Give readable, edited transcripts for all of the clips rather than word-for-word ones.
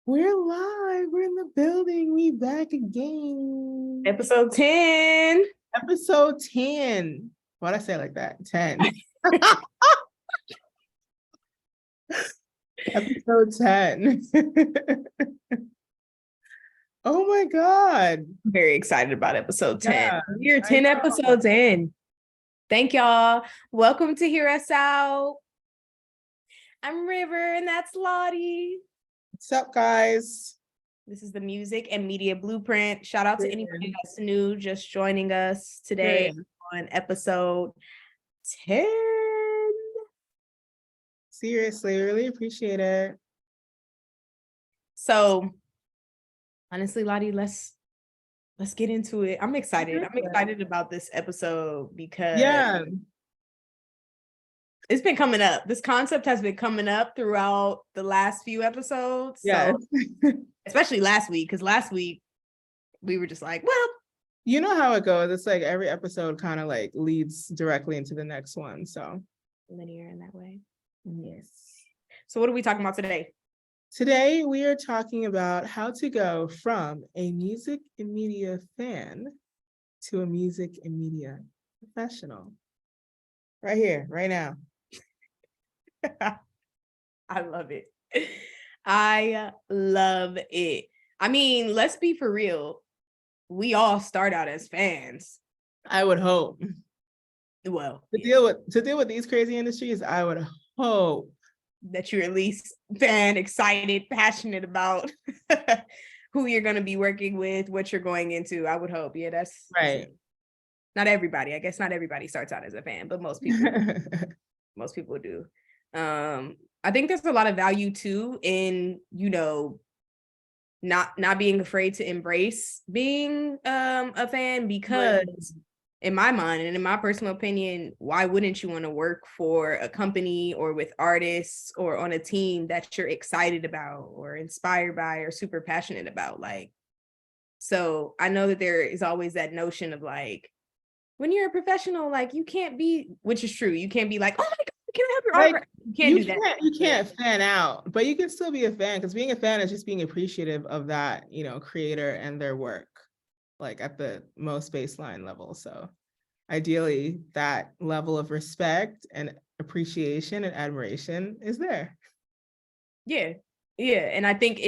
We're live. We're in the building. We back again. Episode 10. Episode 10. Why'd I say it like that? 10. Episode 10. Oh my God. Very excited about episode 10. Yeah, We're 10 episodes in. Thank y'all. Welcome to Hear Us Out. I'm River and that's Lottie. What's up, guys? This is the Music and Media Blueprint. Shout out to anybody that's new, just joining us today on episode 10. Seriously, really appreciate it. So, honestly, Lottie, let's get into it. I'm excited. I'm excited about this episode because it's been coming up. This concept has been coming up throughout the last few episodes. Yeah. So, especially last week, because last week we were just like, well, you know how it goes. It's like every episode kind of like leads directly into the next one. So linear in that way. Yes. So what are we talking about today? Today, we are talking about how to go from a music and media fan to a music and media professional. Right here, right now. I love it. I love it. I mean, let's be for real. We all start out as fans. I would hope. Well, to deal with these crazy industries, I would hope that you're at least fan, excited, passionate about who you're going to be working with, what you're going into. I would hope. Yeah, that's right. Not everybody. I guess not everybody starts out as a fan, but most people most people do. I think there's a lot of value too in, not being afraid to embrace being a fan, because in my mind and in my personal opinion, why wouldn't you want to work for a company or with artists or on a team that you're excited about or inspired by or super passionate about? Like, so I know that there is always that notion of like, when you're a professional, like you can't be, which is true, you can't be like, oh my God, can I have your autograph? You can't do that. You can't fan out, but you can still be a fan, because being a fan is just being appreciative of that, creator and their work, like at the most baseline level. So ideally, that level of respect and appreciation and admiration is there. Yeah. And I think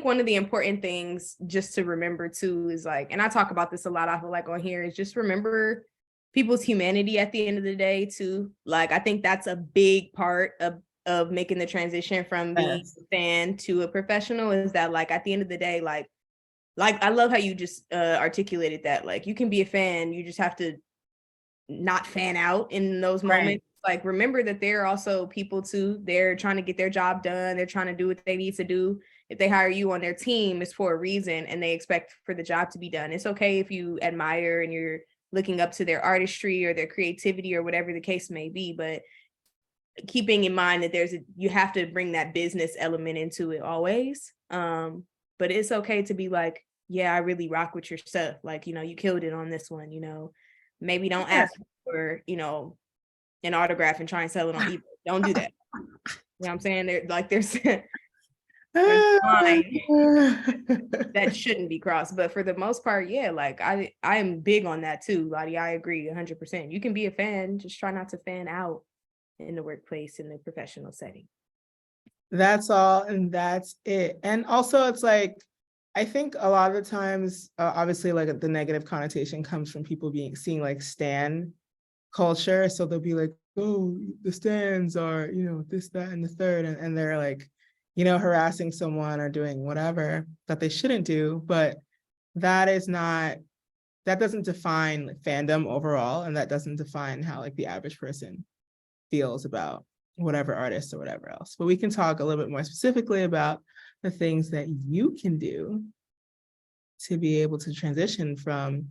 one of the important things just to remember too is like, and I talk about this a lot, I feel like on here, is just remember people's humanity at the end of the day too. Like, I think that's a big part of making the transition from being a fan to a professional, is that like at the end of the day, like I love how you just articulated that, like you can be a fan, you just have to not fan out in those moments. Like, remember that there are also people too. They're trying to get their job done. They're trying to do what they need to do. If they hire you on their team, it's for a reason, and they expect for the job to be done. It's okay if you admire and you're looking up to their artistry or their creativity or whatever the case may be, but keeping in mind that you have to bring that business element into it always. But it's okay to be like, yeah, I really rock with your stuff. Like, you killed it on this one, maybe don't ask for, an autograph and try and sell it on eBay. Don't do that. You know what I'm saying? There's a line that shouldn't be crossed. But for the most part, yeah, like I am big on that too, Lottie. I agree 100%. You can be a fan, just try not to fan out in the workplace, in the professional setting. That's all, and that's it. And also, it's like, I think a lot of the times, obviously, like the negative connotation comes from people seeing like stan culture. So they'll be like, oh, the stans are, this, that, and the third. And they're like, harassing someone or doing whatever that they shouldn't do. But that doesn't define fandom overall. And that doesn't define how like the average person feels about whatever artist or whatever else. But we can talk a little bit more specifically about the things that you can do to be able to transition from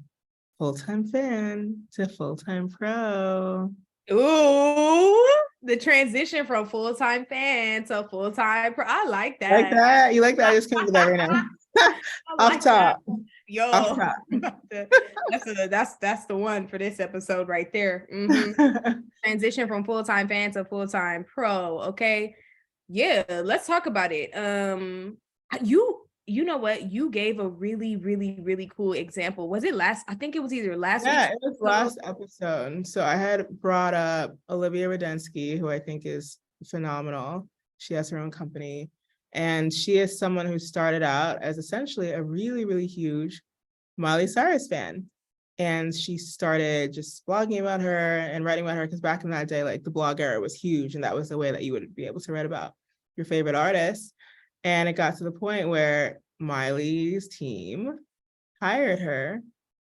full-time fan to full-time pro. Ooh, the transition from full-time fan to full-time pro. I like that. Like that? You like that? I just came to that right now. Off top. Yo, off top. That's the one for this episode right there. Mm-hmm. Transition from full-time fan to full-time pro. Okay. Yeah, let's talk about it. You know what? You gave a really, really, really cool example. Was it last? I think it was either last week. Yeah, it was last episode. So I had brought up Olivia Radensky, who I think is phenomenal. She has her own company. And she is someone who started out as essentially a really, really huge Miley Cyrus fan. And she started just blogging about her and writing about her because back in that day, like the blog era was huge. And that was the way that you would be able to write about your favorite artists. And it got to the point where Miley's team hired her.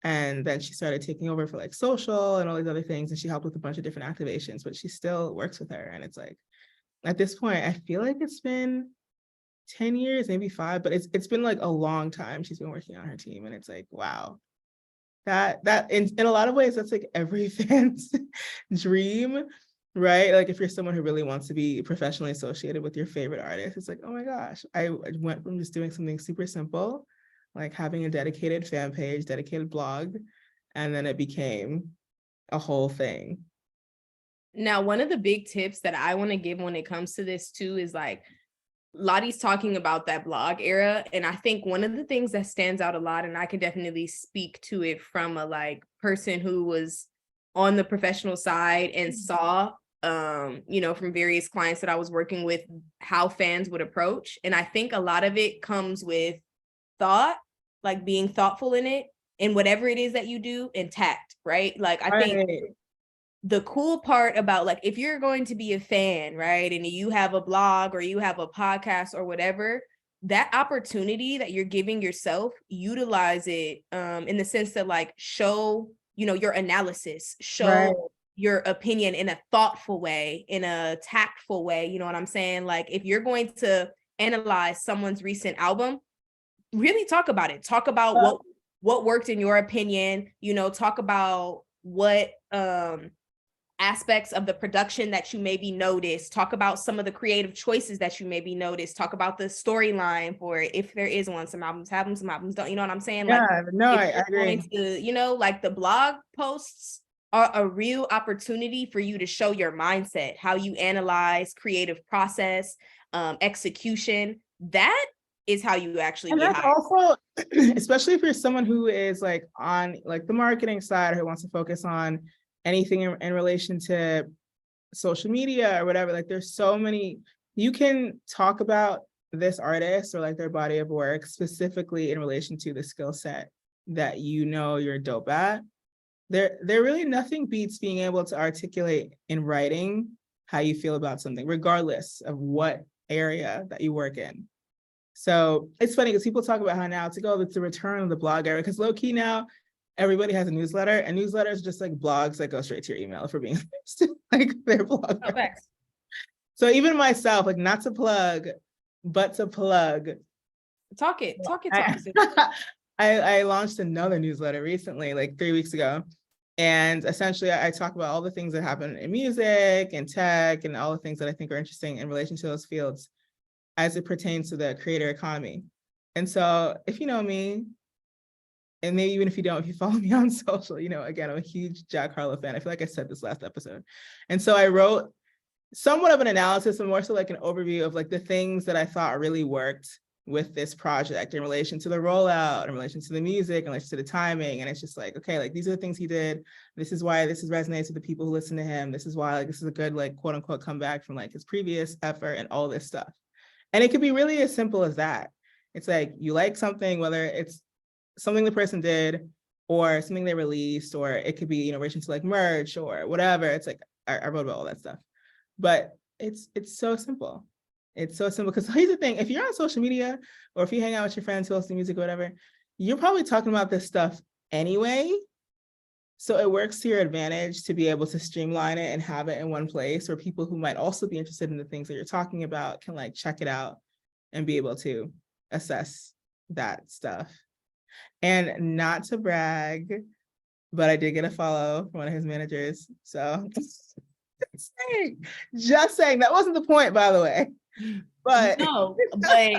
And then she started taking over for like social and all these other things. And she helped with a bunch of different activations, but she still works with her. And it's like, at this point, I feel like it's been 10 years, maybe 5, but it's been like a long time she's been working on her team. And it's like, wow, that in a lot of ways, that's like every fan's dream, right? Like if you're someone who really wants to be professionally associated with your favorite artist, it's like, oh my gosh, I went from just doing something super simple, like having a dedicated fan page, dedicated blog, and then it became a whole thing. Now, one of the big tips that I want to give when it comes to this too is like Lottie's talking about that blog era. And I think one of the things that stands out a lot, and I can definitely speak to it from a like person who was on the professional side and saw from various clients that I was working with, how fans would approach. And I think a lot of it comes with thought, like being thoughtful in it and whatever it is that you do, and tact, right? Like I think the cool part about like, if you're going to be a fan, right, and you have a blog or you have a podcast or whatever, that opportunity that you're giving yourself, utilize it in the sense that like show, your analysis, show your opinion in a thoughtful way, in a tactful way. You know what I'm saying? Like if you're going to analyze someone's recent album, really talk about it. Talk about what worked in your opinion, talk about what aspects of the production that you maybe noticed, talk about some of the creative choices that you maybe noticed, talk about the storyline for it, if there is one. Some albums have them, some albums don't, you know what I'm saying? Yeah, like no, I agree. Like the blog posts are a real opportunity for you to show your mindset, how you analyze, creative process, execution. That is how you actually and get that's hired. also, especially if you're someone who is like on like the marketing side, who wants to focus on anything in relation to social media or whatever, like there's so many, you can talk about this artist or like their body of work specifically in relation to the skill set that you're dope at. There really nothing beats being able to articulate in writing how you feel about something, regardless of what area that you work in. So it's funny because people talk about how now it's the return of the blog era, because low key now everybody has a newsletter, and newsletters just like blogs that go straight to your email, if we're being honest. Like they're blogs. Oh, so even myself, like not to plug, but to plug. Talk it. I launched another newsletter recently, like 3 weeks ago. And essentially I talk about all the things that happen in music and tech and all the things that I think are interesting in relation to those fields as it pertains to the creator economy. And so if you know me, and maybe even if you don't, if you follow me on social, again, I'm a huge Jack Harlow fan. I feel like I said this last episode. And so I wrote somewhat of an analysis and more so like an overview of like the things that I thought really worked with this project in relation to the rollout, in relation to the music, in relation to the timing. And it's just like, okay, like these are the things he did. This is why this resonates with the people who listen to him. This is why like this is a good like quote unquote comeback from like his previous effort and all this stuff. And it could be really as simple as that. It's like you like something, whether it's something the person did or something they released, or it could be, in relation to like merch or whatever. It's like I wrote about all that stuff. But it's so simple. It's so simple because here's the thing: if you're on social media or if you hang out with your friends who listen to music or whatever, you're probably talking about this stuff anyway. So it works to your advantage to be able to streamline it and have it in one place where people who might also be interested in the things that you're talking about can like check it out and be able to assess that stuff. And not to brag, but I did get a follow from one of his managers. So just saying that wasn't the point, by the way. But no, but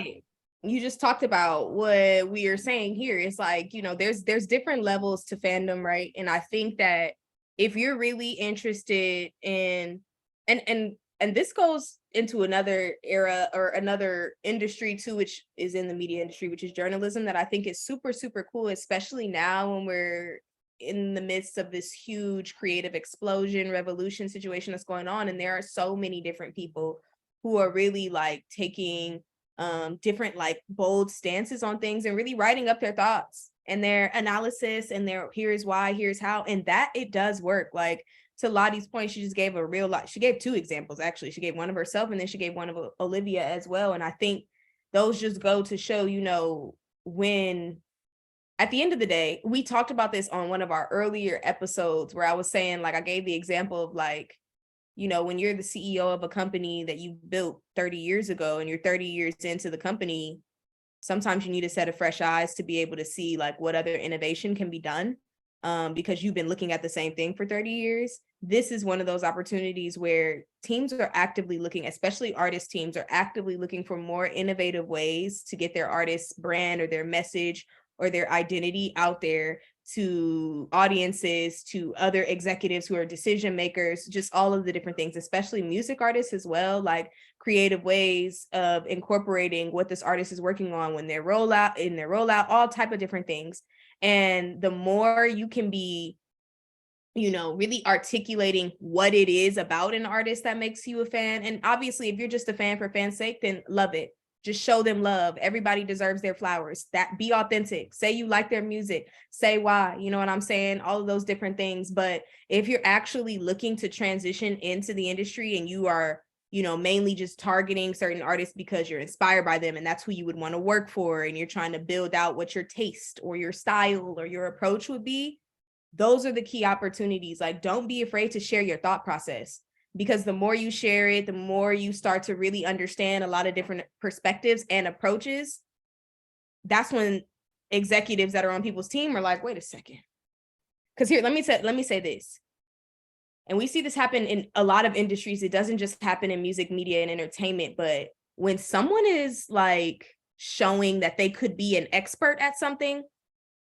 you just talked about what we are saying here. It's like, there's different levels to fandom, right? And I think that if you're really interested in, and and this goes into another era or another industry too, which is in the media industry, which is journalism, that I think is super, super cool, especially now when we're in the midst of this huge creative explosion, revolution situation that's going on. And there are so many different people who are really like taking different like bold stances on things and really writing up their thoughts and their analysis and their here's why, here's how, and that it does work. Like, to Lottie's point, she just gave a real lot. She gave two examples, actually. She gave one of herself and then she gave one of Olivia as well. And I think those just go to show, you know, when at the end of the day, we talked about this on one of our earlier episodes where I was saying, like, I gave the example of like, you know, when you're the CEO of a company that you built 30 years ago and you're 30 years into the company, sometimes you need a set of fresh eyes to be able to see like what other innovation can be done. Because you've been looking at the same thing for 30 years. This is one of those opportunities where teams are actively looking, especially artist teams are actively looking for more innovative ways to get their artist's brand or their message or their identity out there to audiences, to other executives who are decision makers, just all of the different things, especially music artists as well, like creative ways of incorporating what this artist is working on when they're rollout, all type of different things. And the more you can be, you know, really articulating what it is about an artist that makes you a fan. And obviously, if you're just a fan for fan's sake, then love it. Just show them love. Everybody deserves their flowers. That be authentic. Say you like their music. Say why. You know what I'm saying? All of those different things. But if you're actually looking to transition into the industry and you are, you know, mainly just targeting certain artists because you're inspired by them and that's who you would want to work for, and you're trying to build out what your taste or your style or your approach would be, those are the key opportunities. Like, don't be afraid to share your thought process, because the more you share it, the more you start to really understand a lot of different perspectives and approaches. That's when executives that are on people's team are like, wait a second. Because here, let me say this. And we see this happen in a lot of industries. It doesn't just happen in music, media, and entertainment. But when someone is like showing that they could be an expert at something,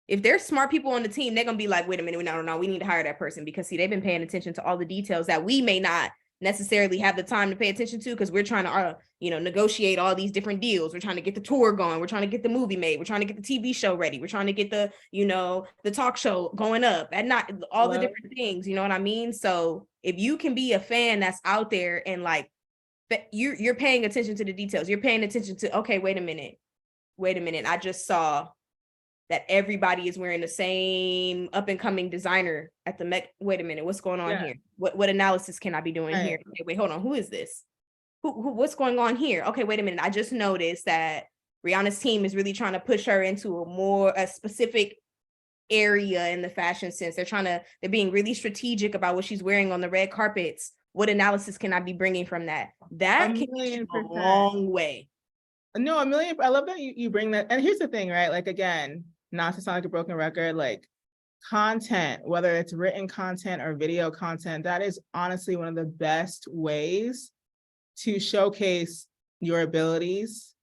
if there's smart people on the team, they're going to be like, wait a minute, no, we need to hire that person, because see, they've been paying attention to all the details that we may not necessarily have the time to pay attention to, because we're trying to, negotiate all these different deals. We're trying to get the tour going. We're trying to get the movie made. We're trying to get the TV show ready. We're trying to get the, the talk show going up at night, all the different things, you know what I mean? So if you can be a fan that's out there and like, you're paying attention to the details, you're paying attention to, okay, wait a minute. I just saw that everybody is wearing the same up and coming designer at the Met. Wait a minute, what's going on here? What analysis can I be doing here? Okay, wait, hold on. Who is this? What's going on here? Okay, wait a minute. I just noticed that Rihanna's team is really trying to push her into a specific area in the fashion sense. They're being really strategic about what she's wearing on the red carpets. What analysis can I be bringing from that? That can get you a long way. No, a million. I love that you bring that. And here's the thing, right? Like, again, not to sound like a broken record, like content, whether it's written content or video content, that is honestly one of the best ways to showcase your abilities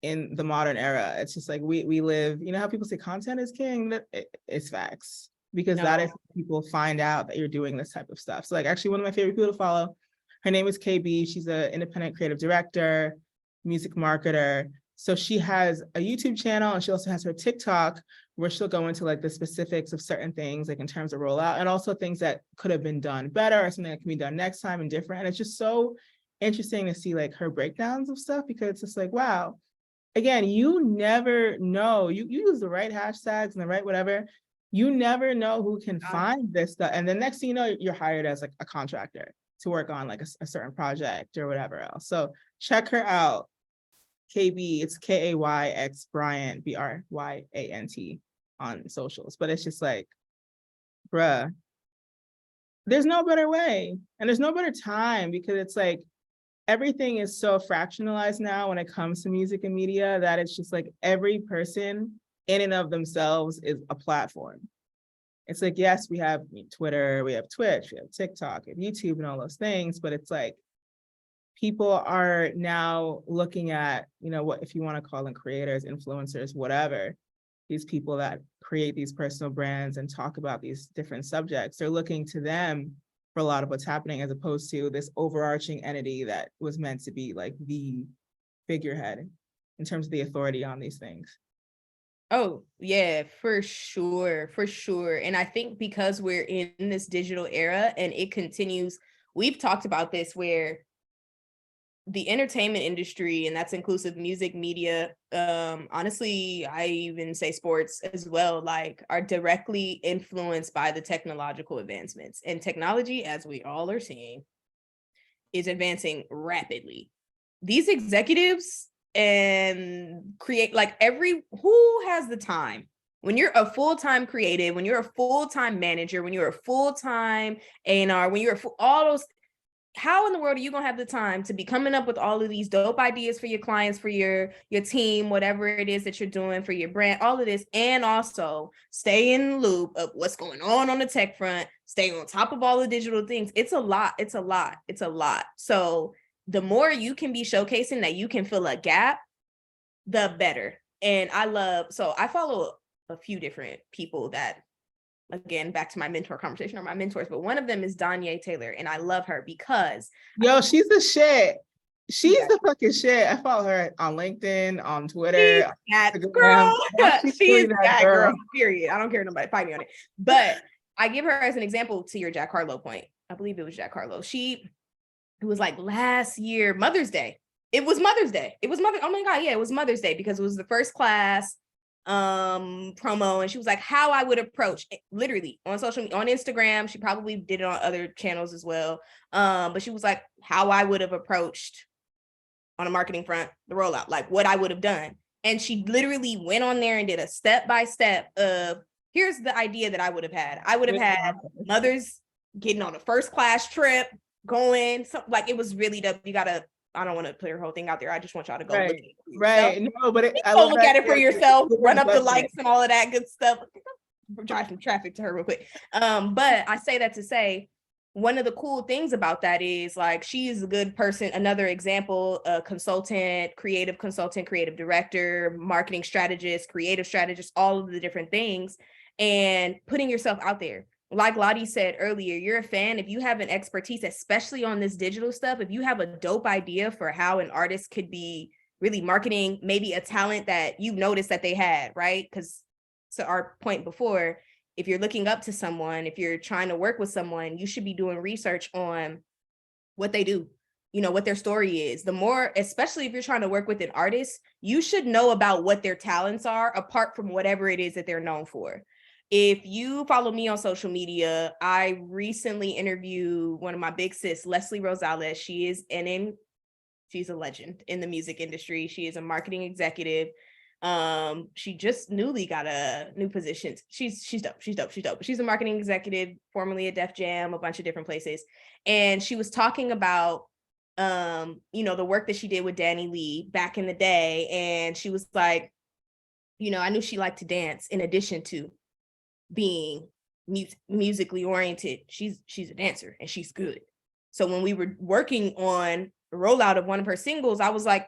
in the modern era. It's just like we live, you know how people say content is king? It's facts, because that is how people find out that you're doing this type of stuff. So like, actually one of my favorite people to follow, her name is KB. She's an independent creative director, music marketer. So she has a YouTube channel and she also has her TikTok where she'll go into like the specifics of certain things, like in terms of rollout, and also things that could have been done better or something that can be done next time and different. And it's just so interesting to see like her breakdowns of stuff, because it's just like, wow, again, you never know, you use the right hashtags and the right whatever, you never know who can find this stuff. And the next thing you know, you're hired as like a contractor to work on like a certain project or whatever else. So check her out. KB, it's KAYX Bryant, BRYANT on socials. But it's just like, bruh, there's no better way. And there's no better time, because it's like, everything is so fractionalized now when it comes to music and media, that it's just like every person in and of themselves is a platform. It's like, yes, we have Twitter, we have Twitch, we have TikTok, we have YouTube and all those things, but it's like, people are now looking at, what, if you want to call them creators, influencers, whatever, these people that create these personal brands and talk about these different subjects, they're looking to them for a lot of what's happening, as opposed to this overarching entity that was meant to be like the figurehead in terms of the authority on these things. Oh, yeah, for sure, for sure. And I think because we're in this digital era and it continues, we've talked about this where the entertainment industry, and that's inclusive music, media, honestly, I even say sports as well, like are directly influenced by the technological advancements. And technology, as we all are seeing, is advancing rapidly. These executives and create like who has the time when you're a full-time creative, when you're a full-time manager, when you're a full-time A&R, when you're all those, how in the world are you gonna have the time to be coming up with all of these dope ideas for your clients, for your team, whatever it is that you're doing for your brand, all of this, and also stay in the loop of what's going on the tech front, stay on top of all the digital things? It's a lot. It's a lot. It's a lot. So the more you can be showcasing that you can fill a gap, the better. And I follow a few different people that, again, back to my mentor conversation, or my mentors, but one of them is Danye Taylor, and I love her because She's the shit. She's the fucking shit. I follow her on LinkedIn, on Twitter. That Instagram. girl. She is that girl. girl. Period. I don't care nobody fight me on it. But I give her as an example to your Jack Harlow point. I believe it was Jack Harlow. It was like last year, Mother's Day. It was Mother's Day. Oh my God, yeah, it was Mother's Day because it was the first class promo, and she was like, how I would approach it, literally on on Instagram. She probably did it on other channels as well. But she was like, how I would have approached on a marketing front, the rollout, like what I would have done. And she literally went on there and did a step-by-step of, here's the idea that I would have had. I would have had mothers getting on a first class trip, going, so like it was really dope. I don't want to put her whole thing out there. I just want y'all to go look at it for yourself. Right. No, but go look at it for yourself, run up the likes and all of that good stuff. Drive some traffic to her real quick. But I say that to say, one of the cool things about that is like, she is a good person. Another example, a consultant, creative director, marketing strategist, creative strategist, all of the different things, and putting yourself out there. Like Lottie said earlier, you're a fan. If you have an expertise, especially on this digital stuff, if you have a dope idea for how an artist could be really marketing, maybe a talent that you've noticed that they had, right? Because to our point before, if you're looking up to someone, if you're trying to work with someone, you should be doing research on what they do, what their story is. The more, especially if you're trying to work with an artist, you should know about what their talents are, apart from whatever it is that they're known for. If you follow me on social media, I recently interviewed one of my big sis, Leslie Rosales. She's a legend in the music industry. She is a marketing executive. She just newly got a new position. She's dope. She's dope. She's a marketing executive, formerly at Def Jam, a bunch of different places. And she was talking about, the work that she did with Danny Lee back in the day. And she was like, I knew she liked to dance in addition to being musically oriented. She's a dancer and she's good. So when we were working on the rollout of one of her singles, I was like,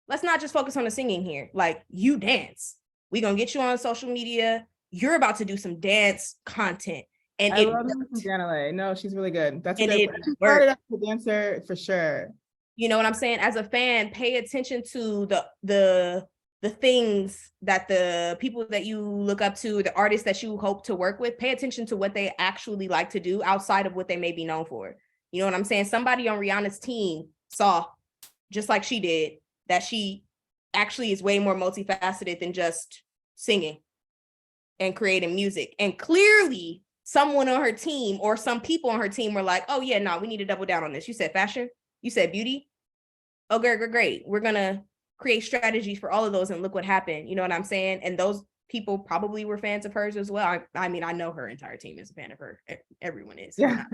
let's not just focus on the singing here. Like, you dance. We're going to get you on social media. You're about to do some dance content. And I love Janelle. No, she's really good. That's a good one. She started as a dancer for sure. You know what I'm saying? As a fan, pay attention to the things that the people that you look up to, the artists that you hope to work with, pay attention to what they actually like to do outside of what they may be known for. You know what I'm saying? Somebody on Rihanna's team saw, just like she did, that she actually is way more multifaceted than just singing and creating music. And clearly someone on her team or some people on her team were like, oh yeah, no, we need to double down on this. You said fashion, you said beauty. Oh, great. We're going to create strategies for all of those, and look what happened. You know what I'm saying? And those people probably were fans of hers as well. I mean, I know her entire team is a fan of her. Everyone is. Yeah.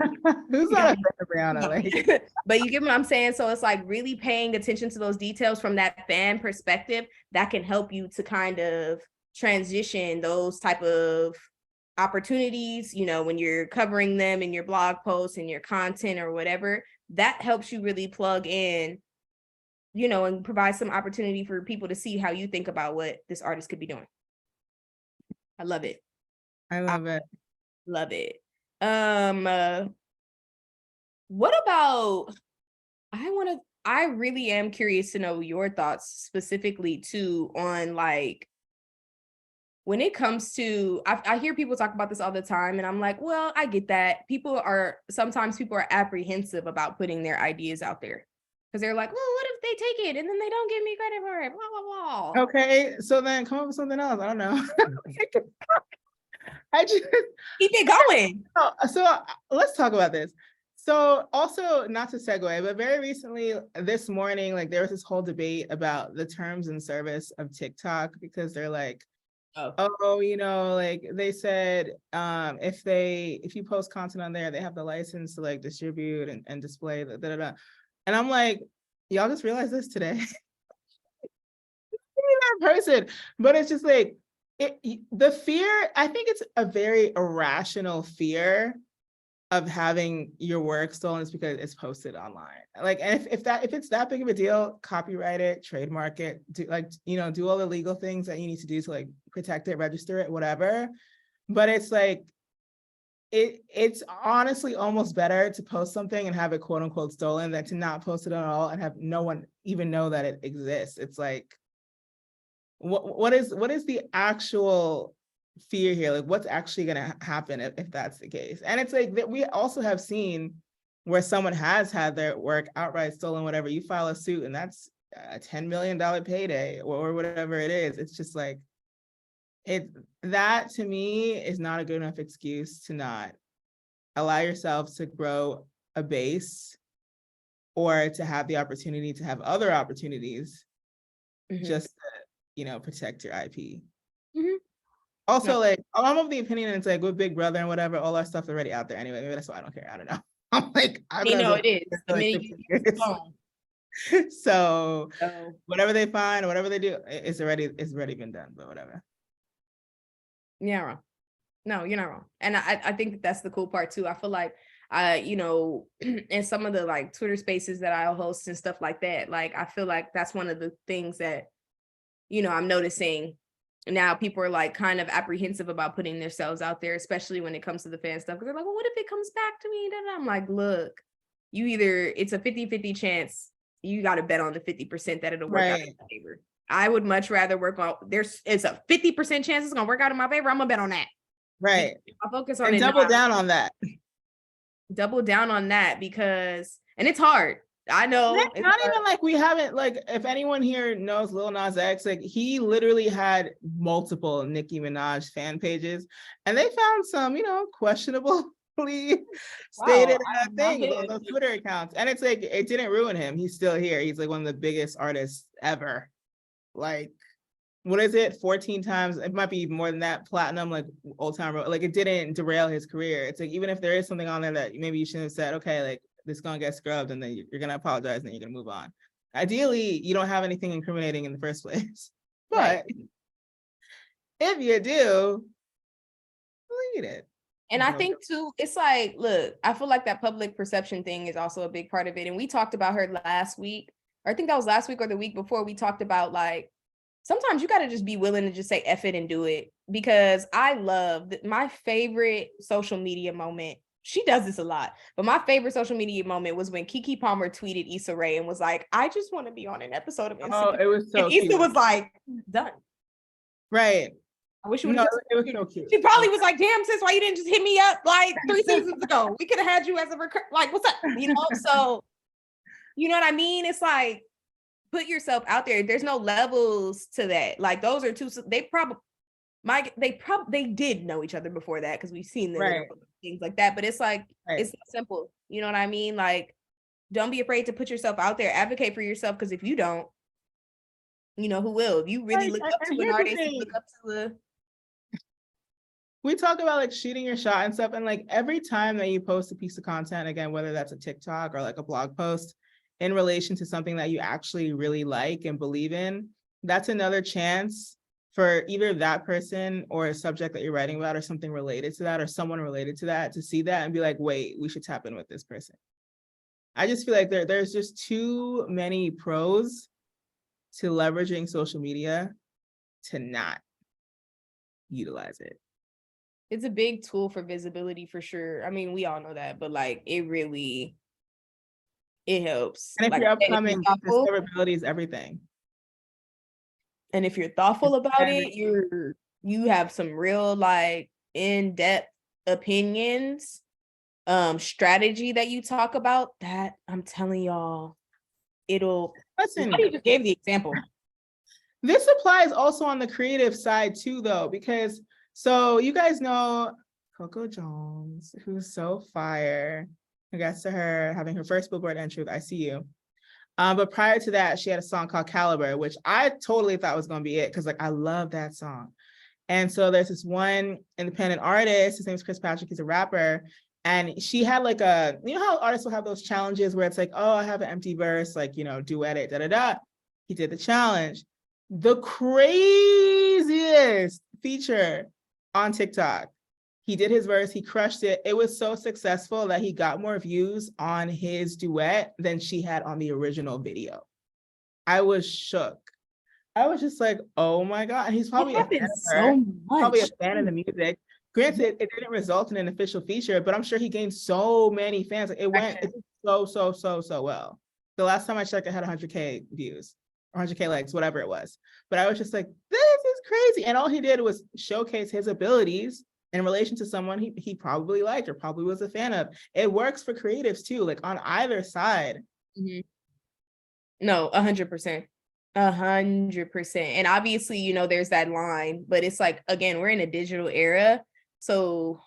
Who's not a fan of Rihanna? Like? But you get what I'm saying? So it's like really paying attention to those details from that fan perspective that can help you to kind of transition those type of opportunities, when you're covering them in your blog posts and your content or whatever. That helps you really plug in, and provide some opportunity for people to see how you think about what this artist could be doing. I love it. I love it. Love it. What about, I really am curious to know your thoughts specifically too on like, when it comes to, I hear people talk about this all the time, and I'm like, well, I get that. Sometimes people are apprehensive about putting their ideas out there because they're like, well, what if they take it and then they don't give me credit for it? Blah, blah, blah. Okay, so then come up with something else. I don't know. I just Keep it going. let's talk about this. So also, not to segue, but very recently this morning, like there was this whole debate about the terms and service of TikTok, because they're like, oh, like they said, if you post content on there, they have the license to like distribute and display the da, da, da. And I'm like, y'all just realized this today. That person, but it's just like the fear. I think it's a very irrational fear of having your work stolen is because it's posted online. Like, and if it's that big of a deal, copyright it, trademark it, do all the legal things that you need to do to like protect it, register it, whatever. But it's like it's honestly almost better to post something and have it quote unquote stolen than to not post it at all and have no one even know that it exists. It's like, what is the actual fear here? Like, what's actually going to happen if that's the case? And it's like that we also have seen where someone has had their work outright stolen, whatever. You file a suit and that's a $10 million payday or whatever it is. It's just like, that to me is not a good enough excuse to not allow yourself to grow a base or to have the opportunity to have other opportunities just to, protect your IP. Also, like, I'm of the opinion it's like with Big Brother and whatever, all our stuff's already out there anyway. Maybe that's why I don't care. I don't know. I'm like, It is. The minute you so whatever they find or whatever they do, it's already been done, but whatever. Yeah, wrong. No, you're not wrong. And I think that's the cool part too. I feel like in some of the like Twitter spaces that I'll host and stuff like that, like I feel like that's one of the things that, I'm noticing now. People are like kind of apprehensive about putting themselves out there, especially when it comes to the fan stuff. Because they're like, well, what if it comes back to me? And I'm like, look, it's a 50-50 chance. You got to bet on the 50% that it'll work out in your favor. I would much rather work on, it's a 50% chance it's going to work out in my favor. I'm going to bet on that. Right. I'll focus on and it. Double down on that. Double down on that because, and it's hard. I know. Not even like we haven't, like, if anyone here knows Lil Nas X, like he literally had multiple Nicki Minaj fan pages and they found some, questionably stated things on those Twitter accounts. And it's like, it didn't ruin him. He's still here. He's like one of the biggest artists ever. Like, what is it? 14 times, it might be more than that, platinum, like old time road. Like, it didn't derail his career. It's like, even if there is something on there that maybe you shouldn't have said, okay, like this is gonna get scrubbed and then you're gonna apologize and then you're gonna move on. Ideally, you don't have anything incriminating in the first place. But if you do, delete it. And I think too, it's like, look, I feel like that public perception thing is also a big part of it. And we talked about her last week, or I think that was last week or the week before. We talked about like, sometimes you got to just be willing to just say F it and do it. Because I love my favorite social media moment. She does this a lot, but my favorite social media moment was when Keke Palmer tweeted Issa Rae and was like, I just want to be on an episode of Insecure. Oh, it was so and Issa cute. was like, done. It was so cute. She probably was like, damn, sis, why you didn't just hit me up like 3 seasons ago? We could have had you as a like, what's up? So, you know what I mean? It's like, put yourself out there. There's no levels to that. Like, those are two, they did know each other before that because we've seen them things like that. But it's like, it's simple. You know what I mean? Like, don't be afraid to put yourself out there. Advocate for yourself, because if you don't, who will? If you really look up to an artist, look up to we talk about like shooting your shot and stuff. And like every time that you post a piece of content, again, whether that's a TikTok or like a blog post in relation to something that you actually really like and believe in, that's another chance for either that person or a subject that you're writing about or something related to that or someone related to that to see that and be like, wait, we should tap in with this person. I just feel like there's just too many pros to leveraging social media to not utilize it. It's a big tool for visibility for sure. I mean, we all know that, but like, it really, It helps. And if Like you're I said, if you're upcoming, thoughtful, discoverability is everything. and if you're thoughtful It's about it, everything. you have some real like in-depth opinions, strategy that you talk about, that I'm telling y'all, it'll Listen, you just gave the example. this applies also on the creative side too, though, because so you guys know Coco Jones, who's so fire. Congrats to her having her first Billboard entry with I See You. But prior to that, she had a song called Caliber, which I totally thought was going to be it because like I love that song. And so there's this one independent artist, his name is Chris Patrick, he's a rapper. And she had like you know how artists will have those challenges where it's like, oh, I have an empty verse, like, you know, duet it, da da da. He did the challenge. The craziest feature on TikTok. He did his verse, he crushed it. It was so successful that he got more views on his duet than she had on the original video. I was shook. I was just like, oh my God. He's probably a fan of her, probably a fan of the music. Granted, it didn't result in an official feature, but I'm sure he gained so many fans. It went so well. The last time I checked, it had 100K views or 100K likes, whatever it was. But I was just like, this is crazy. And all he did was showcase his abilities in relation to someone he probably liked or probably was a fan of. It works for creatives too, like on either side. Mm-hmm. No, 100%. 100%. And obviously, you know, there's that line, but it's like, again, we're in a digital era. So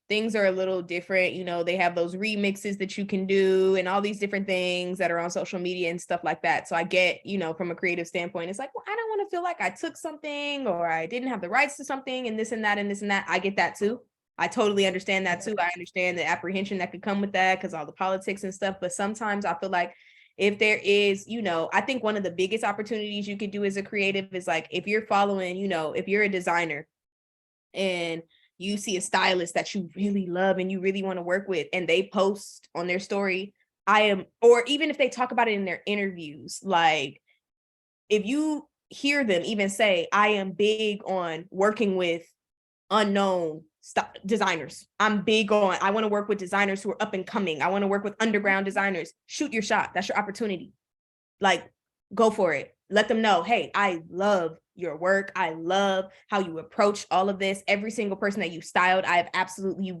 things are a little different. You know, they have those remixes that you can do and all these different things that are on social media and stuff like that. So I get, you know, from a creative standpoint, it's like, well, I don't want to feel like I took something or I didn't have the rights to something and this and that and this and that. I get that too. I totally understand that too. I understand the apprehension that could come with that because all the politics and stuff. But sometimes I feel like if there is, you know, I think one of the biggest opportunities you could do as a creative is like, if you're following, you know, if you're a designer and you see a stylist that you really love and you really want to work with, and they post on their story, or even if they talk about it in their interviews, like if you hear them even say, I am big on working with unknown designers. I'm big on, I want to work with designers who are up and coming. I want to work with underground designers. Shoot your shot. That's your opportunity. Like, go for it. Let them know, hey, I love your work. I love how you approach all of this. Every single person that you styled, I have absolutely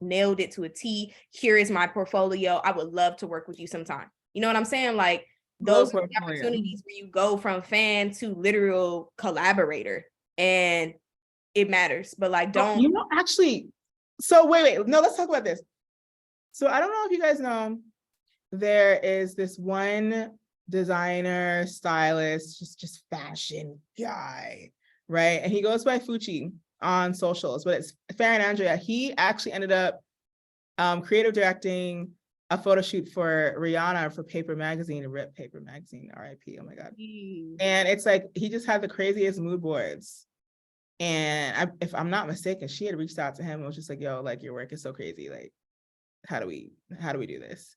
nailed it to a T. Here is my portfolio. I would love to work with you sometime. You know what I'm saying? Like, those are the opportunities where you go from fan to literal collaborator, and it matters. But like, don't, you know, actually, so wait, no, let's talk about this. So I don't know if you guys know, there is this one designer, stylist, just fashion guy, right? And he goes by Fucci on socials, but it's Farron Andrea. He actually ended up creative directing a photo shoot for Rihanna for Paper Magazine, RIP Paper Magazine, RIP, oh my God. And it's like, he just had the craziest mood boards. And if I'm not mistaken, she had reached out to him and was just like, yo, like your work is so crazy. Like, how do we do this?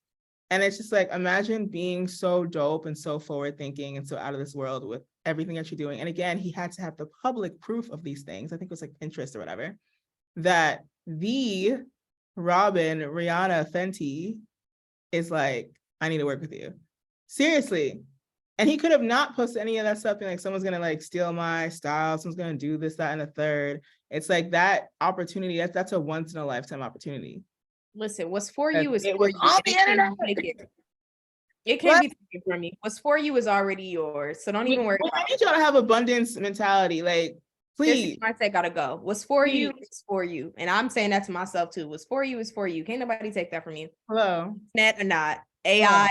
And it's just like, imagine being so dope and so forward thinking and so out of this world with everything that you're doing. And again, he had to have the public proof of these things. I think it was like Pinterest or whatever, that the Robin, Rihanna, Fenty is like, I need to work with you. Seriously. And he could have not posted any of that stuff and like, someone's gonna like steal my style, someone's gonna do this, that, and the third. It's like that opportunity, that's a once in a lifetime opportunity. Listen, what's for you is it for was you. on the internet. It can't be taken from me. What's for you is already yours. So don't even worry about it. I need y'all to have abundance mentality. Like, please. I say gotta go. What's for you is for you. And I'm saying that to myself too. What's for you is for you. Can't nobody take that from you. Hello. Net or not. AI.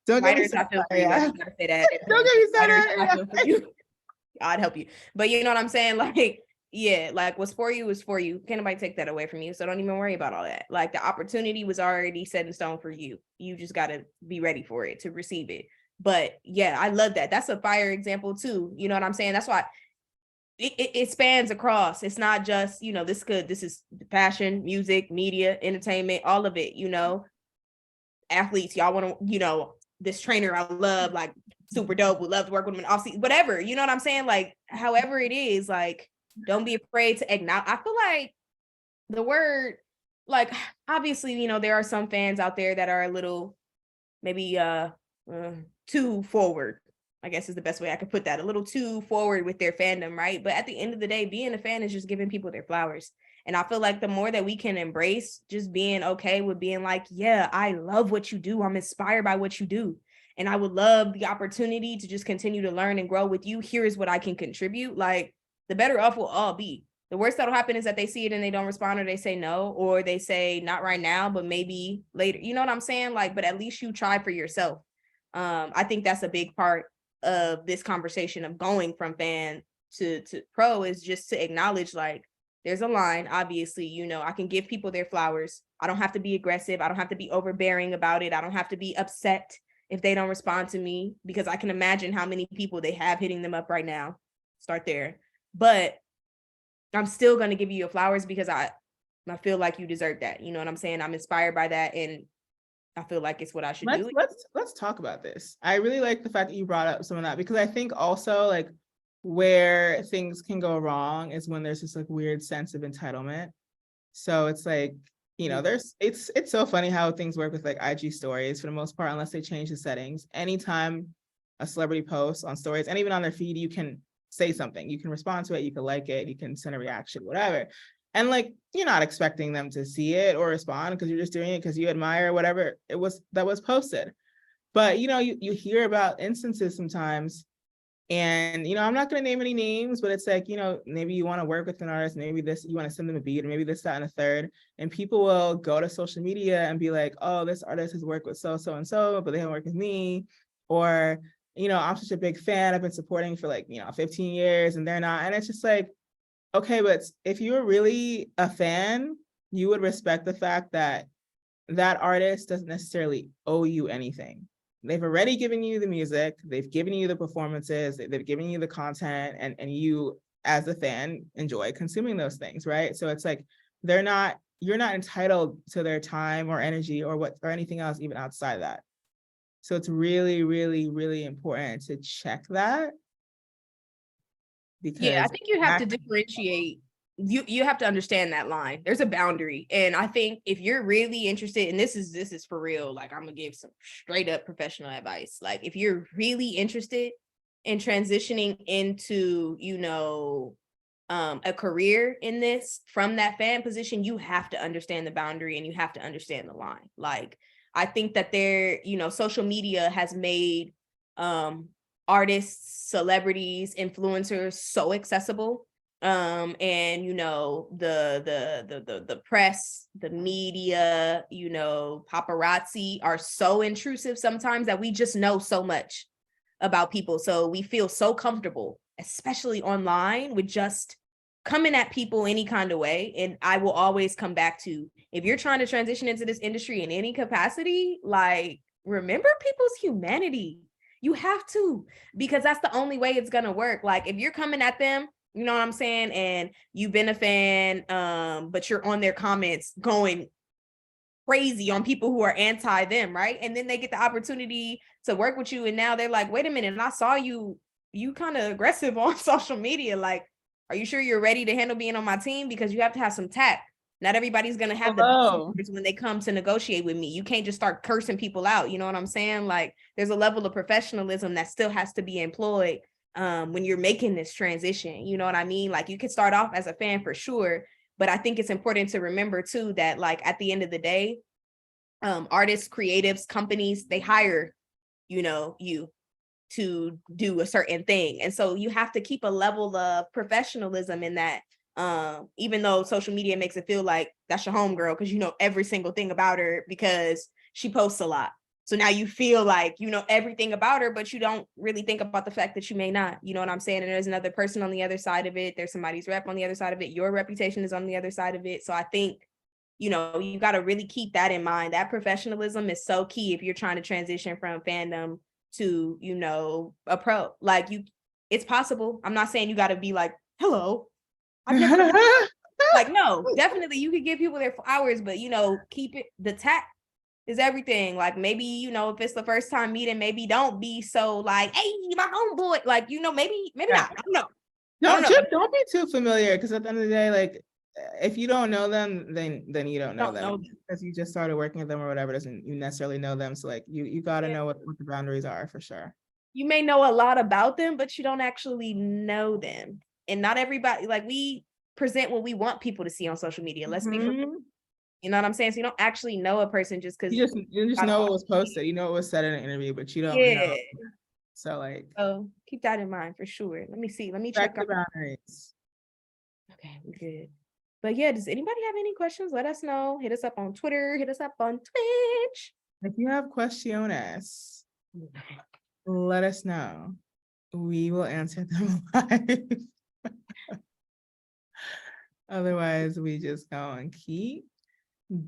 Don't get me started. Don't get me started. God help you. But you know what I'm saying? Like, yeah, like what's for you is for you. Can't nobody take that away from you. So don't even worry about all that. Like the opportunity was already set in stone for you. You just got to be ready for it to receive it. But yeah, I love that. That's a fire example too. You know what I'm saying? That's why it spans across. It's not just, you know, this is fashion, music, media, entertainment, all of it, you know. Athletes, y'all want to, you know, this trainer I love, like super dope, would love to work with him in off season, whatever, you know what I'm saying? Like, however it is, like, don't be afraid to acknowledge. I feel like the word, like, obviously, you know, there are some fans out there that are a little maybe too forward, I guess is the best way I could put that, a little too forward with their fandom, right? But at the end of the day, being a fan is just giving people their flowers. And I feel like the more that we can embrace just being okay with being like, yeah, I love what you do. I'm inspired by what you do. And I would love the opportunity to just continue to learn and grow with you. Here is what I can contribute. Like, the better off we'll all be. The worst that'll happen is that they see it and they don't respond, or they say no, or they say not right now, but maybe later. You know what I'm saying? Like, but at least you try for yourself. I think that's a big part of this conversation of going from fan to pro, is just to acknowledge, like, there's a line. Obviously, you know, I can give people their flowers. I don't have to be aggressive. I don't have to be overbearing about it. I don't have to be upset if they don't respond to me, because I can imagine how many people they have hitting them up right now. Start there. But I'm still going to give you your flowers because I feel like you deserve that. You know what I'm saying? I'm inspired by that, and I feel like it's what I should do. Let's talk about this. I really like the fact that you brought up some of that, because I think also, like, where things can go wrong is when there's this like weird sense of entitlement. So it's like, you know, it's so funny how things work with like IG stories for the most part, unless they change the settings. Anytime a celebrity posts on stories, and even on their feed, you can say something, you can respond to it, you can like it, you can send a reaction, whatever. And like, you're not expecting them to see it or respond, because you're just doing it because you admire whatever it was that was posted. But, you know, you hear about instances sometimes, and, you know, I'm not going to name any names, but it's like, you know, maybe you want to work with an artist, maybe this, you want to send them a beat, or maybe this, that, and a third. And people will go to social media and be like, oh, this artist has worked with so and so, but they haven't worked with me. Or, you know, I'm such a big fan, I've been supporting for like, you know, 15 years and they're not. And it's just like, okay, but if you were really a fan, you would respect the fact that that artist doesn't necessarily owe you anything. They've already given you the music, they've given you the performances, they've given you the content, and you as a fan enjoy consuming those things, right? So it's like, you're not entitled to their time or energy or anything else even outside that. So it's really, really, really important to check that. Because yeah, I think you have to differentiate. You have to understand that line. There's a boundary. And I think if you're really interested, and this is for real, like, I'm gonna give some straight up professional advice. Like, if you're really interested in transitioning into, you know, a career in this from that fan position, you have to understand the boundary and you have to understand the line. Like, I think that you know, social media has made artists, celebrities, influencers so accessible. And you know, the press, the media, you know, paparazzi are so intrusive sometimes that we just know so much about people. So we feel so comfortable, especially online, with just coming at people any kind of way. And I will always come back to, if you're trying to transition into this industry in any capacity, like, remember people's humanity. You have to, because that's the only way it's going to work. Like, if you're coming at them, you know what I'm saying, and you've been a fan, but you're on their comments going crazy on people who are anti them, right? And then they get the opportunity to work with you, and now they're like, wait a minute, and I saw you kind of aggressive on social media. Like, are you sure you're ready to handle being on my team? Because you have to have some tact. Not everybody's going to have the best when they come to negotiate with me. You can't just start cursing people out. You know what I'm saying? Like, there's a level of professionalism that still has to be employed when you're making this transition. You know what I mean? Like, you can start off as a fan for sure, but I think it's important to remember too that, like, at the end of the day, artists, creatives, companies, they hire, you know, you to do a certain thing. And so you have to keep a level of professionalism in that. Even though social media makes it feel like that's your homegirl because you know every single thing about her because she posts a lot. So now you feel like you know everything about her, but you don't really think about the fact that you may not. You know what I'm saying? And there's another person on the other side of it. There's somebody's rep on the other side of it. Your reputation is on the other side of it. So I think, you know, you got to really keep that in mind. That professionalism is so key if you're trying to transition from fandom to, you know, a pro. Like, it's possible. I'm not saying you got to be like, hello, I've never like, no, definitely you could give people their flowers, but, you know, keep it, the tact is everything. Like, maybe, you know, if it's the first time meeting, maybe don't be so like, hey, my homeboy, like, you know, maybe not. I don't know. Don't be too familiar, because at the end of the day, like, if you don't know them, then you don't know Don't know them, them. because you just started working with them or whatever, doesn't you necessarily know them. So like you got to Yeah. know what the boundaries are for sure. You may know a lot about them, but you don't actually know them. And not everybody, like, we present what we want people to see on social media. Let's be for, Mhm. you know what I'm saying? So you don't actually know a person just because You just know what was posted, you know what was said in an interview, but you don't know. yeah. So like So keep that in mind for sure. Let me see. Let me check check the out. boundaries. Okay, we're good. But yeah, does anybody have any questions? Let us know. Hit us up on Twitter, hit us up on Twitch. If you have questions, let us know. We will answer them live. Otherwise, we just go and keep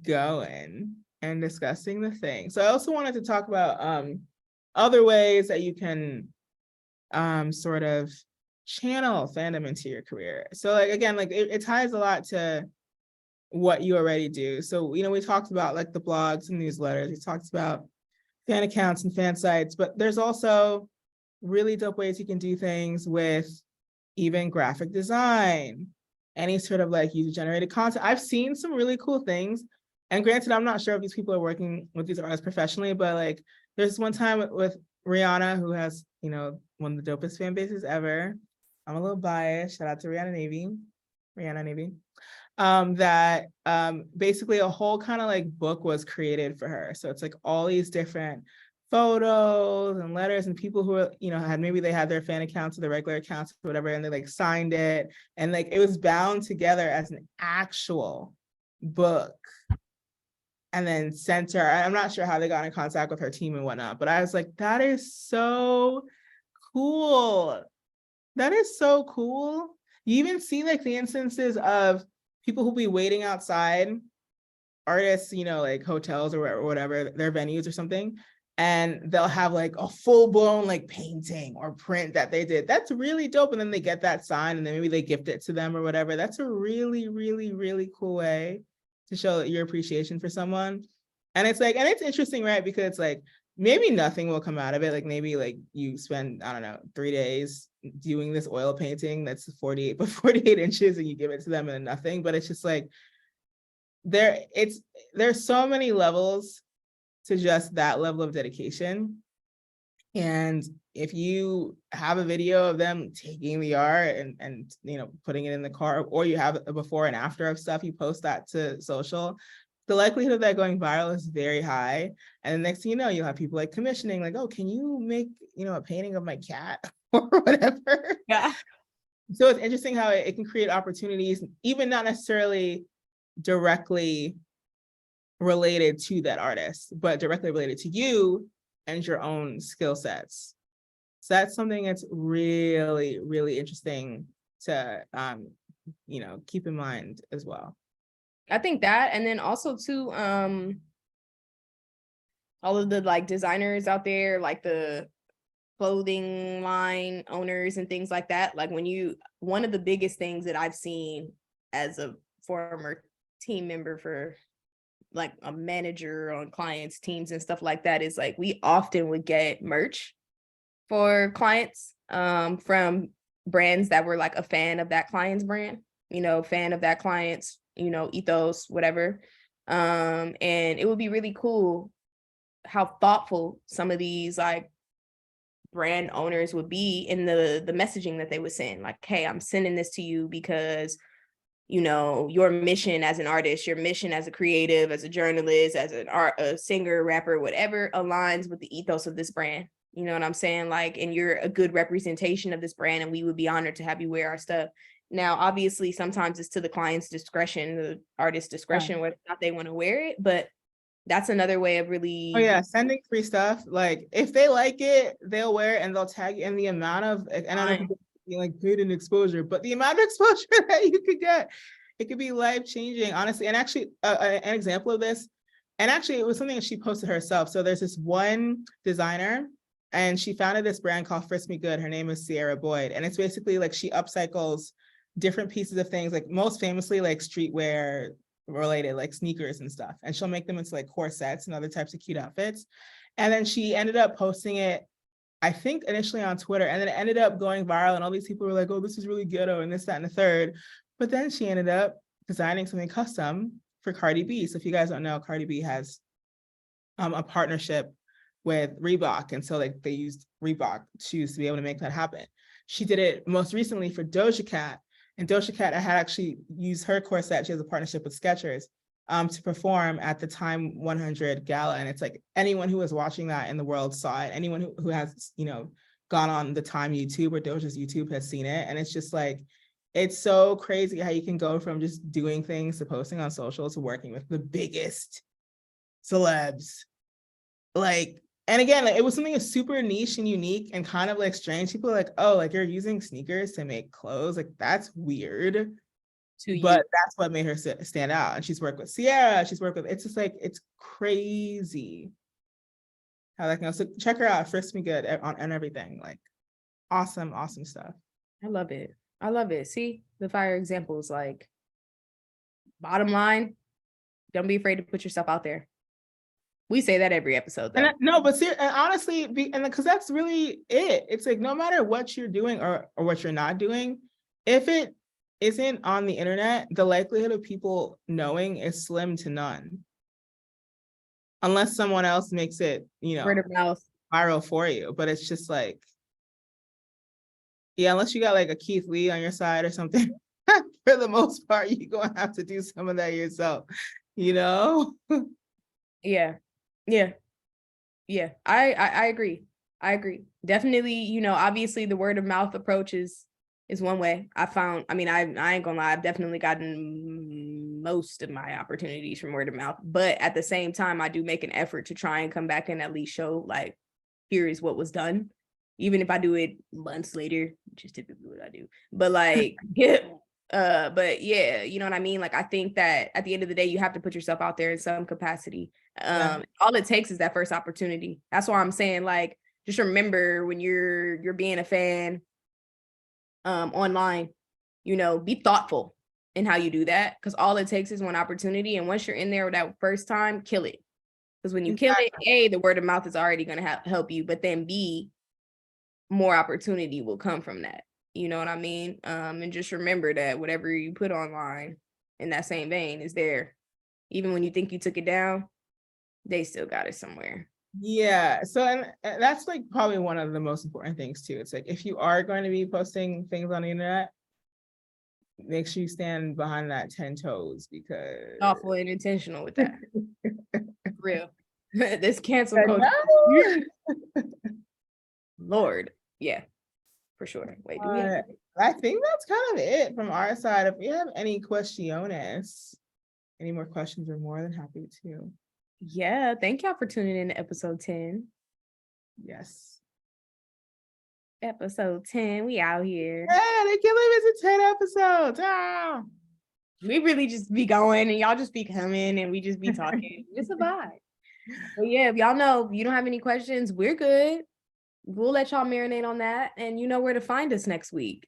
going and discussing the thing. So I also wanted to talk about other ways that you can sort of channel fandom into your career. So like again, like it ties a lot to what you already do. So, you know, we talked about like the blogs and newsletters, we talked about fan accounts and fan sites, but there's also really dope ways you can do things with even graphic design, any sort of like user generated content. I've seen some really cool things. And granted, I'm not sure if these people are working with these artists professionally, but like there's one time with Rihanna, who has, you know, one of the dopest fan bases ever. I'm a little biased. Shout out to Rihanna Navy. That basically a whole kind of like book was created for her. So it's like all these different photos and letters and people who are, you know, had maybe they had their fan accounts or the regular accounts or whatever, and they like signed it, and like it was bound together as an actual book and then sent her. I'm not sure how they got in contact with her team and whatnot, but I was like, that is so cool. That is so cool. You even see like the instances of people who be waiting outside artists, you know, like hotels or whatever, their venues or something, and they'll have like a full-blown like painting or print that they did. That's really dope. And then they get that signed and then maybe they gift it to them or whatever. That's a really, really, really cool way to show your appreciation for someone. And it's like, and it's interesting, right? Because it's like, maybe nothing will come out of it. Like maybe like you spend, I don't know, 3 days doing this oil painting that's 48 by 48 inches and you give it to them and nothing. But it's just like, there's so many levels to just that level of dedication. And if you have a video of them taking the art and you know putting it in the car, or you have a before and after of stuff, you post that to social, the likelihood of that going viral is very high. And the next thing you know, you'll have people like commissioning, like, oh, can you make, you know, a painting of my cat or whatever. Yeah. So it's interesting how it can create opportunities, even not necessarily directly related to that artist, but directly related to you and your own skill sets. So that's something that's really, really interesting to, you know, keep in mind as well. I think that, and then also too, all of the like designers out there, like the clothing line owners and things like that. Like one of the biggest things that I've seen as a former team member for like a manager on clients teams and stuff like that is like we often would get merch for clients from brands that were like a fan of that client's brand, you know, fan of that client's, you know, ethos, whatever. And it would be really cool how thoughtful some of these like brand owners would be in the messaging that they would send. Like, hey, I'm sending this to you because, you know, your mission as an artist, your mission as a creative, as a journalist, as a singer, rapper, whatever aligns with the ethos of this brand. You know what I'm saying? Like, and you're a good representation of this brand, and we would be honored to have you wear our stuff. Now, obviously, sometimes it's to the client's discretion, the artist's discretion, whether or not they want to wear it. But that's another way of really. Oh yeah, sending free stuff. Like if they like it, they'll wear it and they'll tag you. And the amount of, and I don't know if it's like paid in exposure, but the amount of exposure that you could get, it could be life changing, honestly. And actually, an example of this, and actually, it was something that she posted herself. So there's this one designer, and she founded this brand called Frisk Me Good. Her name is Sierra Boyd, and it's basically like she upcycles different pieces of things, like most famously like streetwear related, like sneakers and stuff, and she'll make them into like corsets and other types of cute outfits. And then she ended up posting it, I think initially on Twitter, and then it ended up going viral, and all these people were like, oh, this is really ghetto and this, that, and the third. But then she ended up designing something custom for Cardi B. So if you guys don't know, Cardi B has a partnership with Reebok. And so like they used Reebok shoes to be able to make that happen. She did it most recently for Doja Cat. And Doja Cat, I had actually used her corset. She has a partnership with Skechers to perform at the Time 100 gala. And it's like anyone who was watching that in the world saw it. Anyone who has, you know, gone on the Time YouTube or Doja's YouTube has seen it. And it's just like, it's so crazy how you can go from just doing things to posting on social to working with the biggest celebs. Like, and again, like, it was something super niche and unique and kind of like strange. People are like, oh, like you're using sneakers to make clothes. Like that's weird. But that's what made her stand out. And she's worked with Sierra. She's worked with, it's just like, it's crazy how that can go. So check her out, Frisk Me Good on everything. Like awesome, awesome stuff. I love it. I love it. See the fire examples. Like, bottom line, don't be afraid to put yourself out there. We say that every episode, though. No, but and honestly, because that's really it. It's like no matter what you're doing or what you're not doing, if it isn't on the internet, the likelihood of people knowing is slim to none. Unless someone else makes it, you know, word of mouth viral for you. But it's just like, yeah, unless you got like a Keith Lee on your side or something, for the most part, you're gonna have to do some of that yourself, you know? Yeah. I agree. Definitely, you know, obviously the word of mouth approach is one way. I ain't gonna lie, I've definitely gotten most of my opportunities from word of mouth, but at the same time, I do make an effort to try and come back and at least show like, here is what was done. Even if I do it months later, which is typically what I do. But like, but yeah, you know what I mean? Like, I think that at the end of the day, you have to put yourself out there in some capacity. All it takes is that first opportunity. That's why I'm saying, like, just remember when you're being a fan online, you know, be thoughtful in how you do that, because all it takes is one opportunity. And once you're in there that first time, kill it. Because when you kill it, A, the word of mouth is already going to help you, but then B, more opportunity will come from that. You know what I mean? And just remember that whatever you put online in that same vein is there. Even when you think you took it down, they still got it somewhere. Yeah. So, and that's like probably one of the most important things too. It's like, if you are going to be posting things on the internet, make sure you stand behind that 10 toes, because Thoughtful and intentional with that. Real. This cancel culture. Lord. Yeah, for sure. Wait, do we have... I think that's kind of it from our side. If you have any questions, any more questions, we're more than happy to. Yeah, thank y'all for tuning in to episode 10. Yes. Episode 10, we out here. Yeah, I can't believe it's a 10 episodes. Ah. We really just be going and y'all just be coming and we just be talking. It's a vibe. But yeah, if y'all know you don't have any questions, we're good. We'll let y'all marinate on that, and you know where to find us next week.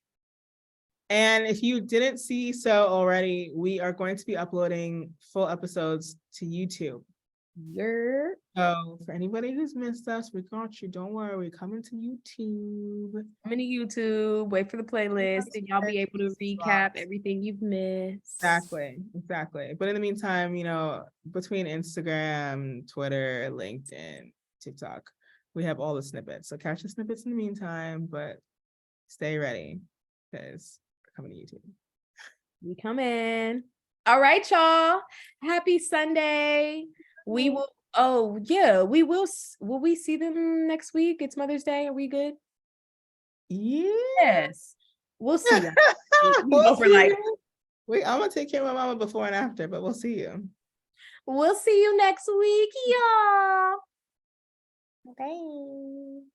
And if you didn't see so already, we are going to be uploading full episodes to YouTube. So for anybody who's missed us, we got you. Don't worry, we're coming to YouTube. Coming to YouTube, wait for the playlist, and y'all be able to recap everything you've missed. Exactly. But in the meantime, you know, between Instagram, Twitter, LinkedIn, TikTok, we have all the snippets. So catch the snippets in the meantime, but stay ready because we're coming to YouTube. We coming. All right, y'all. Happy Sunday. We will. Oh yeah, we will. Will we see them next week? It's Mother's Day. Are we good? Yes. We'll see them. We'll see like, wait, I'm gonna take care of my mama before and after, but we'll see you. We'll see you next week, y'all. Bye.